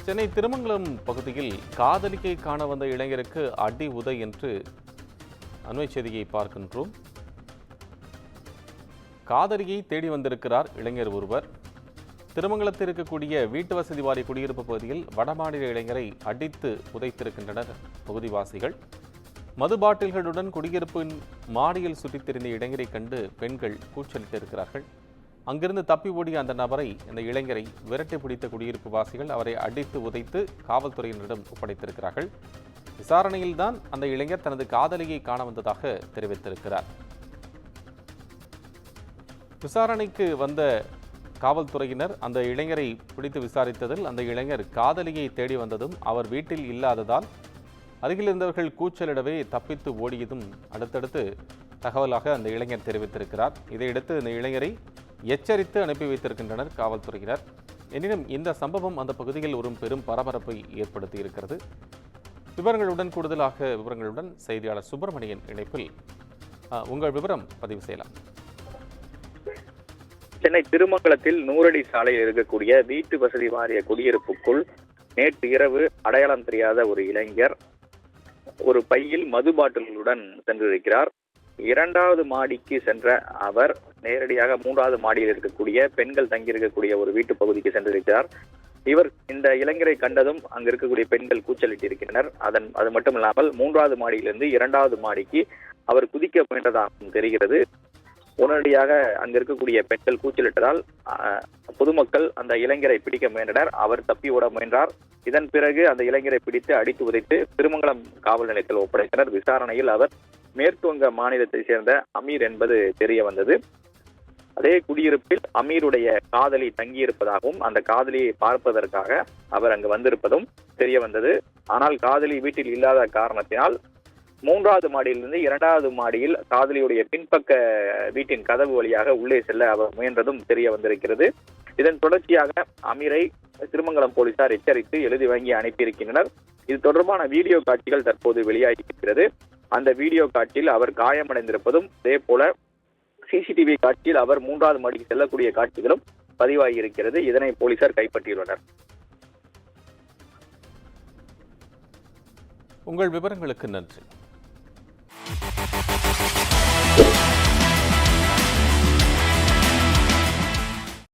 சென்னை திருமங்கலம் பகுதியில் காதலியை காண வந்த இளைஞருக்கு அடி உதை என்று அண்மை செய்தியை பார்க்கின்றோம். காதலியை தேடி வந்திருக்கிறார் இளைஞர் ஒருவர். திருமங்கலத்தில் இருக்கக்கூடிய வீட்டு வசதி வாரிய குடியிருப்பு பகுதியில் வடமாநில இளைஞரை அடித்து உதைத்திருக்கின்றனர் பகுதிவாசிகள். மது பாட்டில்களுடன் குடியிருப்பின் மாடியில் சுற்றித் திரிந்த இளைஞரை கண்டு பெண்கள் கூச்சலிட்டிருக்கிறார்கள். அங்கிருந்து தப்பி ஓடிய அந்த நபரை, இந்த இளைஞரை விரட்டி பிடித்த குடியிருப்பு வாசிகள் அவரை அடித்து உதைத்து காவல்துறையினரிடம் ஒப்படைத்திருக்கிறார்கள். விசாரணையில்தான் அந்த இளைஞர் தனது காதலியை காண வந்ததாக தெரிவித்திருக்கிறார். விசாரணைக்கு வந்த காவல்துறையினர் அந்த இளைஞரை பிடித்து விசாரித்ததில் அந்த இளைஞர் காதலியை தேடி வந்ததும் அவர் வீட்டில் இல்லாததால் அருகில் இருந்தவர்கள் கூச்சலிடவே தப்பித்து ஓடியதும் அடுத்தடுத்து தகவலாக அந்த இளைஞர் தெரிவித்திருக்கிறார். இதையடுத்து இந்த இளைஞரை எச்சரித்து அனுப்பி வைத்திருக்கின்றனர் காவல்துறையினர். எனினும் இந்த சம்பவம் அந்த பகுதியில் ஒரு பெரும் பரபரப்பை ஏற்படுத்தி இருக்கிறது. விவரங்களுடன் செய்தியாளர் சுப்பிரமணியன் இணைப்பில். உங்கள் விவரம் பதிவு செய்யலாம். சென்னை திருமங்கலத்தில் 100 அடி சாலையில் இருக்கக்கூடிய வீட்டு வசதி வாரிய குடியிருப்புக்குள் நேற்று இரவு அடையாளம் தெரியாத ஒரு இளைஞர் ஒரு பையில் மது பாட்டில்களுடன் சென்றிருக்கிறார். 2வது மாடிக்கு சென்ற அவர் நேரடியாக 3வது மாடியில் இருக்கக்கூடிய பெண்கள் தங்கியிருக்கக்கூடிய ஒரு வீட்டு பகுதிக்கு சென்றிருக்கிறார். இவர் இந்த இளைஞரை கண்டதும் அங்கு இருக்கக்கூடிய பெண்கள் கூச்சலிட்டிருக்கின்றனர். அது மட்டும் இல்லாமல் 3வது மாடியிலிருந்து 2வது மாடிக்கு அவர் குதிக்க முயன்றதாகவும் தெரிகிறது. உடனடியாக அங்கு இருக்கக்கூடிய பெண்கள் கூச்சலிட்டதால் பொதுமக்கள் அந்த இளைஞரை பிடிக்க முயன்றனர். அவர் தப்பி ஓட முயன்றார். இதன் பிறகு அந்த இளைஞரை பிடித்து அடித்து உதைத்து திருமங்கலம் காவல் நிலையத்தில் ஒப்படைத்தனர். விசாரணையில் அவர் மேற்குவங்க மாநிலத்தை சேர்ந்த அமீர் என்பது தெரிய வந்தது. அதே குடியிருப்பில் அமீருடைய காதலி தங்கியிருப்பதாகவும் அந்த காதலியை பார்ப்பதற்காக அவர் அங்கு வந்திருப்பதும் தெரிய வந்தது. ஆனால் காதலி வீட்டில் இல்லாத காரணத்தினால் 3வது மாடியிலிருந்து 2வது மாடியில் காதலியுடைய பின்பக்க வீட்டின் கதவு வழியாக உள்ளே செல்ல அவர் முயன்றதும் தெரிய வந்திருக்கிறது. இதன் தொடர்ச்சியாக அமீரை திருமங்கலம் போலீசார் எச்சரித்து எழுதி வாங்கி அனுப்பியிருக்கின்றனர். இது தொடர்பான வீடியோ காட்சிகள் தற்போது வெளியாகி இருக்கிறது. அந்த வீடியோ காட்சியில் அவர் காயமடைந்திருப்பதும் அதே போல சிசிடிவி காட்சியில் அவர் 3வது மாடிக்கு செல்லக்கூடிய காட்சிகளும் பதிவாகி இருக்கிறது. இதனை போலீசார் கைப்பற்றியுள்ளனர். உங்கள் விவரங்களுக்கு நன்றி.